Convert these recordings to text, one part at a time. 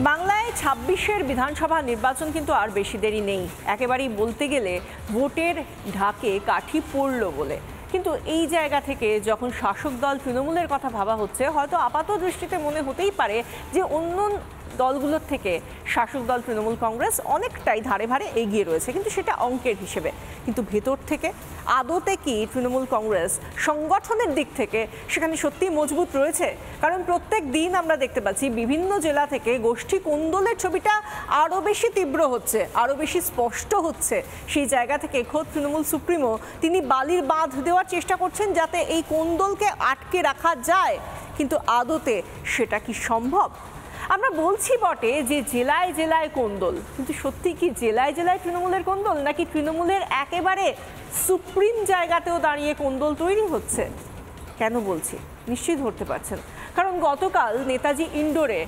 বাংলায় ২৬-এর বিধানসভা নির্বাচন কিন্তু আর বেশি দেরি নেই। একেবারেই বলতে গেলে ভোটের ঢাকে কাঠি পড়ল বলে। কিন্তু এই জায়গা থেকে যখন শাসক দল তৃণমূলের কথা ভাবা হচ্ছে, হয়তো আপাত দৃষ্টিতে মনে হতেই পারে যে অন্য দলগুলোর থেকে শাসক দল তৃণমূল কংগ্রেস অনেকটাই ধারে ধারে এগিয়ে রয়েছে, কিন্তু সেটা অঙ্কের হিসেবে। কিন্তু ভেতর থেকে আদতে কি তৃণমূল কংগ্রেস সংগঠনের দিক থেকে সেখানে সত্যিই মজবুত রয়েছে? কারণ প্রত্যেক দিন আমরা দেখতে পাচ্ছি বিভিন্ন জেলা থেকে গোষ্ঠী কোন্দলের ছবিটা আরও বেশি তীব্র হচ্ছে, আরও বেশি স্পষ্ট হচ্ছে। সেই জায়গা থেকে খোদ তৃণমূল সুপ্রিমো তিনি বালির বাঁধ দেওয়ার চেষ্টা করছেন যাতে এই কোন্দলকে আটকে রাখা যায়। কিন্তু আদতে সেটা কি সম্ভব? আমরা বলছি বটে যে জেলায় জেলায় কোন্দল, কিন্তু সত্যি কি জেলায় জেলায় তৃণমূলের কোন্দল, নাকি তৃণমূলের একেবারে সুপ্রিম জায়গাতেও দাঁড়িয়ে কোন্দল তৈরি হচ্ছে? কেন বলছি নিশ্চয়ই ধরতে পারছেন, কারণ গতকাল নেতাজি ইন্ডোরে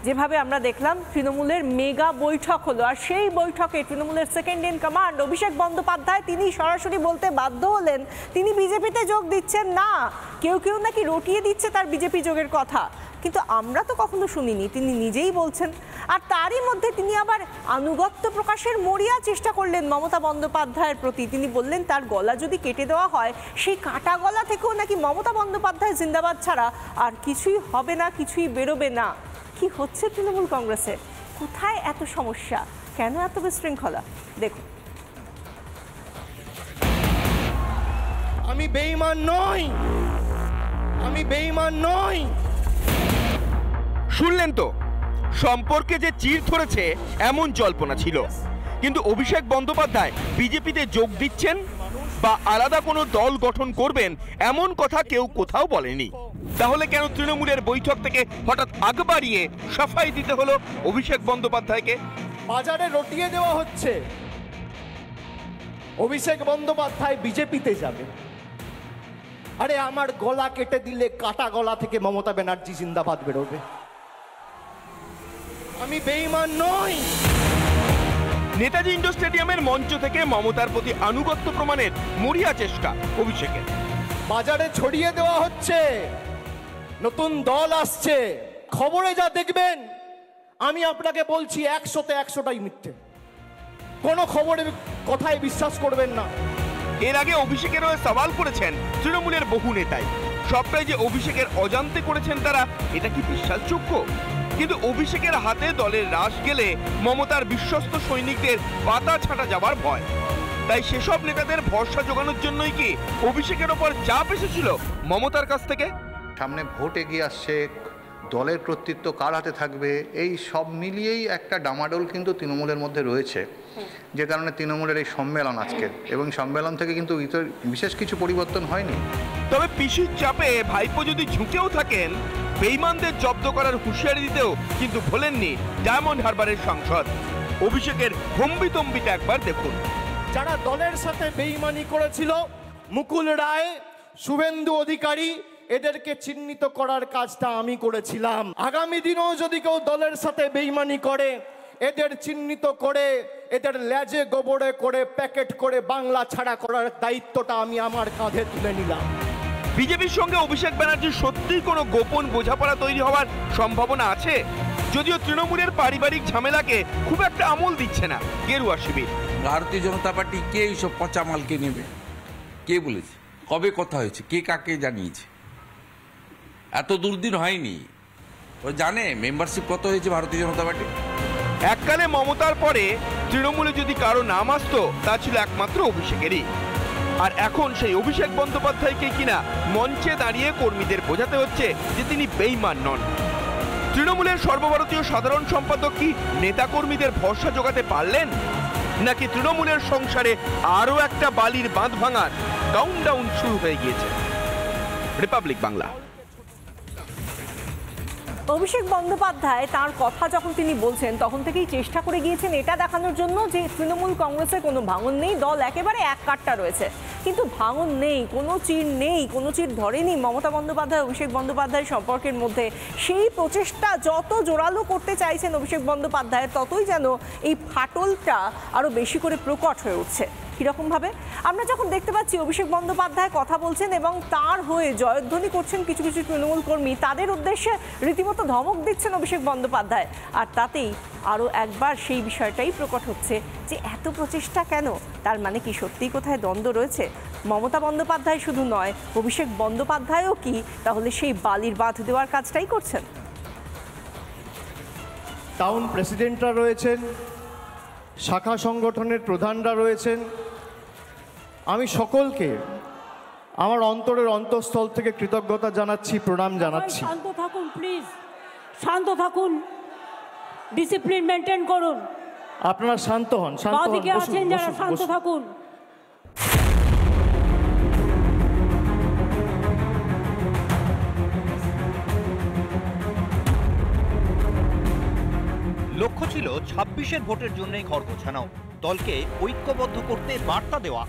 যেভাবে আমরা দেখলাম তৃণমূলের মেগা বৈঠক হলো, আর সেই বৈঠকে তৃণমূলের second in command Abhishek Bandyopadhyay তিনি সরাসরি বলতে বাধ্য হলেন তিনি বিজেপিতে যোগ দিচ্ছেন না। কেউ কেউ নাকি রটিয়ে দিচ্ছে তার বিজেপি যোগের কথা, কিন্তু আমরা তো কখনো শুনিনি, তিনি নিজেই বলছেন। আর তারই মধ্যে তিনি আবার আনুগত্য প্রকাশের মরিয়া চেষ্টা করলেন মমতা বন্দ্যোপাধ্যায়ের প্রতি। তিনি বললেন তার গলা যদি কেটে দেওয়া হয়, সেই কাটা গলা থেকেও নাকি মমতা বন্দ্যোপাধ্যায় জিন্দাবাদ ছাড়া আর কিছুই হবে না, কিছুই বেরোবে না। কি হচ্ছে তৃণমূল কংগ্রেসে? কোথায় এত সমস্যা? কেন এত বিশৃঙ্খলা? দেখুন। আমি বেঈমান নই, আমি বেঈমান নই। শুনলেন তো, সম্পর্কে যে চির ধরেছে এমন জল্পনা ছিল, কিন্তু অভিষেক বন্দ্যোপাধ্যায় বিজেপিতে যোগ দিচ্ছেন বা আলাদা কোনো দল গঠন করবেন এমন কথা কেউ কোথাও বলেনি। তাহলে কেন তৃণমূলের বৈঠক থেকে হঠাৎ আগ বাড়িয়ে সাফাই দিতে হলো অভিষেক বন্দ্যোপাধ্যায়কে? বাজারে রটিয়ে দেওয়া হচ্ছে অভিষেক বন্দ্যোপাধ্যায় বিজেপিতে যাবে। আরে আমার গলা কেটে দিলে কাটা গলা থেকে মমতা ব্যানার্জি জিন্দাবাদ বেরোবে। আমি বেঈমান নই। নেতাজি ইন্ডোর স্টেডিয়ামের মঞ্চ থেকে মমতার প্রতি আনুগত্য প্রমাণের মরিয়া চেষ্টা অভিষেকের। বাজারে ছড়িয়ে দেওয়া হচ্ছে নতুন দল আসছে, খবরে যা দেখবেন আমি আপনাকে বলছি 100তে 100টাই মিথ্যে। কোনো খবরের কথায় বিশ্বাস করবেন না। এর আগে অভিষেকের হয়ে সওয়াল করেছেন তৃণমূলের বহু নেতাই। সবটাই যে অভিষেকের অজান্তে করেছেন তারা, এটা কি বিশ্বাসযোগ্য? কিন্তু অভিষেকের হাতে দলের রাশ গেলে মমতার বিশ্বস্ত সৈনিকদের পাতা ছাঁটা যাবার ভয়। তাই সেসব নেতাদের ভরসা জোগানোর জন্যই কি অভিষেকের ওপর চাপ এসেছিল মমতার কাছ থেকে? সামনে ভোট এগিয়ে আসছে, দলের কর্তৃত্ব কার হাতে থাকবে, এই সব মিলিয়েই একটা ডামাডোল কিন্তু তৃণমূলের মধ্যে রয়েছে, যে কারণে তৃণমূলের এই সম্মেলন আজকের, এবং সম্মেলন থেকে কিন্তু বিশেষ কিছু পরিবর্তন হয়নি। তবে পিসির চাপে ভাইপো যদি ঝুঁকেও থাকেন, বেঈমানদের জব্দ করার হুঁশিয়ারি দিতেও কিন্তু ভোলেননি ডায়মন্ড হারবারের সাংসদ। অভিষেকের হম্বিতম্বিটা একবার দেখুন। যারা দলের সাথে বেঈমানি করেছিল, মুকুল রায়, শুভেন্দু অধিকারী, এদেরকে চিহ্নিত করার কাজটা আমি করেছিলাম। আগামী দিনেও যদি কেউ দলের সাথে বেঈমানি করে, এদের চিহ্নিত করে এদের লেজে গোবরে করে প্যাকেট করে বাংলা ছাড়া করার দায়িত্বটা আমি আমার কাঁধে তুলে নিলাম। বিজেপির সঙ্গে অভিষেক ব্যানার্জির সত্যিই কোনো গোপন বোঝাপড়া তৈরি হওয়ার সম্ভাবনা আছে, যদিও তৃণমূলের পারিবারিক ঝামেলাকে খুব একটা আমল দিচ্ছে না গেরুয়া শিবির। ভারতীয় জনতা পার্টি কে এইসব পচা মালকে নেবে? কে বলেছে? কবে কথা হয়েছে? কে কাকে জানিয়েছে? এত দুর্দিন হয়নি। ও জানে মেম্বারশিপ কত হয়েছে ভারতীয় জনতা পার্টি। এককালে মমতার পরে তৃণমূলে যদি কারো নাম আসতো তা ছিল একমাত্র অভিষেকেরই। আর এখন সেই অভিষেক বন্দ্যোপাধ্যায়কে কিনা মঞ্চে দাঁড়িয়ে কর্মীদের বোঝাতে হচ্ছে যে তিনি বেঈমান নন। তৃণমূলের সর্বভারতীয় সাধারণ সম্পাদক কি নেতা কর্মীদের ভরসা জোগাতে পারলেন, নাকি তৃণমূলের সংসারে আরো একটা বালির বাঁধ ভাঙার কাউন্টডাউন শুরু হয়ে গিয়েছে? রিপাবলিক বাংলা। অভিষেক বন্দ্যোপাধ্যায় তার কথা যখন তিনি বলছেন তখন থেকেই চেষ্টা করে গিয়েছেন এটা দেখানোর জন্য যে তৃণমূল কংগ্রেসের কোনো ভাঙন নেই, দল একেবারে এক কাট্টা রয়েছে। কিন্তু ভাঙন নেই, কোনো চির নেই, কোনো চির ধরেনি মমতা বন্দ্যোপাধ্যায় অভিষেক বন্দ্যোপাধ্যায়ের সম্পর্কের মধ্যে। সেই প্রচেষ্টা যত জোরালো করতে চাইছেন অভিষেক বন্দ্যোপাধ্যায়, ততই যেন এই ফাটলটা আরও বেশি করে প্রকট হয়ে উঠছে। কীরকম ভাবে? আমরা যখন দেখতে পাচ্ছি অভিষেক বন্দ্যোপাধ্যায় কথা বলছেন এবং তার হয়ে জয়ধ্বনি করছেন কিছু কিছু তৃণমূল কর্মী, তাদের উদ্দেশ্যে রীতিমতো ধমক দিচ্ছেন অভিষেক বন্দ্যোপাধ্যায়, আর তাতেই আরও একবার সেই বিষয়টাই প্রকট হচ্ছে যে এত প্রচেষ্টা কেন? তার মানে কি সত্যিই কোথায় দ্বন্দ্ব রয়েছে? মমতা বন্দ্যোপাধ্যায় শুধু নয়, অভিষেক বন্দ্যোপাধ্যায়ও কি তাহলে সেই বালির বাঁধ দেওয়ার কাজটাই করছেন? টাউন প্রেসিডেন্টরা রয়েছেন, শাখা সংগঠনের প্রধানরা রয়েছেন, আমি সকলকে আমার অন্তরের অন্তঃস্থল থেকে কৃতজ্ঞতা জানাচ্ছি, প্রণাম জানাচ্ছি। শান্ত থাকুন প্লিজ, শান্ত থাকুন, ডিসিপ্লিন মেনটেন করুন। আপনারা শান্ত হন, শান্ত হন, বাদিকে আছেন যারা, শান্ত থাকুন। লক্ষ্য ছিল ২৬-এর ভোটের জন্যই ঘর গোছানো, দলকে ঐক্যবদ্ধ করতে বার্তা দেওয়া।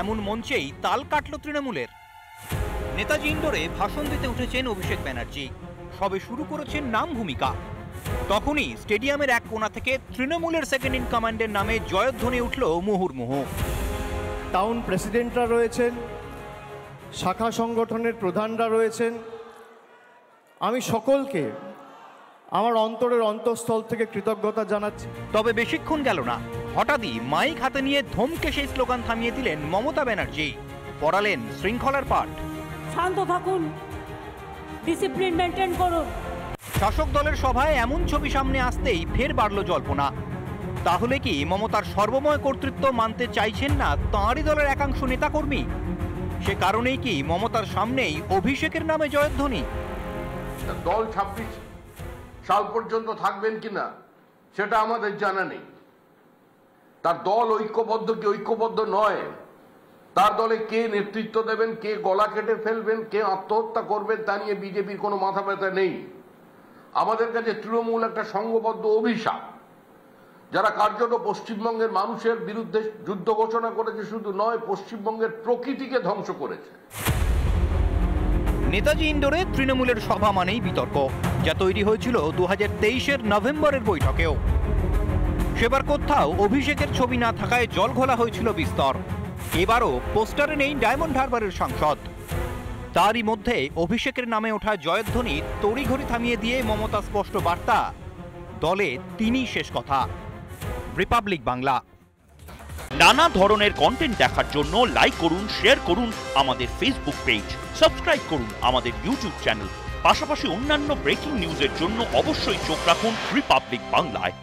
এমন মঞ্চেই তাল কাটল তৃণমূলের। নেতাজি ইন্ডোরে ভাষণ দিতে উঠেছেন অভিষেক ব্যানার্জি, সবে শুরু করেছেন নাম ভূমিকা। তখনই স্টেডিয়ামের এক কোণা থেকে তৃণমূলের সেকেন্ড ইন কমান্ডের নামে জয়ধ্বনি উঠল মুহুর্মুহু। টাউন প্রেসিডেন্টরা রয়েছেন, শাখা সংগঠনের প্রধানরা রয়েছেন, আমি সকলকে আমার অন্তরের অন্তঃস্থল থেকে কৃতজ্ঞতা জানাচ্ছি। তবে বেশিক্ষণ গেল না, হঠাৎই মাইক হাতে নিয়ে ধমকে সেই স্লোগান থামিয়ে দিলেন মমতা ব্যানার্জি, পড়ালেন শৃঙ্খলার পাঠ। শান্ত থাকুন, ডিসিপ্লিন মেনটেন করুন। শাসক দলের সভায় এমন ছবি সামনে আসতেই ফের বাড়ল জল্পনা। তাহলে কি মমতার সর্বময় কর্তৃত্ব মানতে চাইছেন না তাঁরই দলের একাংশ নেতাকর্মী? সে কারণেই কি মমতার সামনেই অভিষেকের নামে জয়ধ্বনি? দল ২৬ সাল পর্যন্ত থাকবেন কিনা সেটা আমাদের জানা নেই। তার দল ঐক্যবদ্ধ কি ঐক্যবদ্ধ নয়, তার দলে কে নেতৃত্ব দেবেন, কে গলা কেটে ফেলবেন, কে আত্মহত্যা করবেন, তা নিয়ে বিজেপির কোনো মাথা ব্যথা নেই। আমাদের কাছে তৃণমূল একটা সংঘবদ্ধ অভিশাপ, যারা কার্যত পশ্চিমবঙ্গের মানুষের বিরুদ্ধে যুদ্ধ ঘোষণা করেছে, শুধু নয় পশ্চিমবঙ্গের প্রকৃতিকে ধ্বংস করেছে। নেতাজি ইন্ডোরে তৃণমূলের সভা মানেই বিতর্ক, যা তৈরি হয়েছিল ২০২৩-এর নভেম্বরের বৈঠকেও। সেবার কোথাও অভিষেকের ছবি না থাকায় জল ঘোলা হয়েছিল বিস্তর। এবারও পোস্টারে নেই ডায়মন্ড হারবারের সাংসদ। তারই মধ্যে অভিষেকের নামে ওঠা জয়ধ্বনি তড়িঘড়ি থামিয়ে দিয়ে মমতা স্পষ্ট বার্তা, দলে তিনিই শেষ কথা। রিপাবলিক বাংলা। নানা ধরনের কন্টেন্ট দেখার জন্য লাইক করুন, শেয়ার করুন আমাদের ফেসবুক পেজ, সাবস্ক্রাইব করুন আমাদের ইউটিউব চ্যানেল। পাশাপাশি অন্যান্য ব্রেকিং নিউজের জন্য অবশ্যই চোখ রাখুন রিপাবলিক বাংলায়।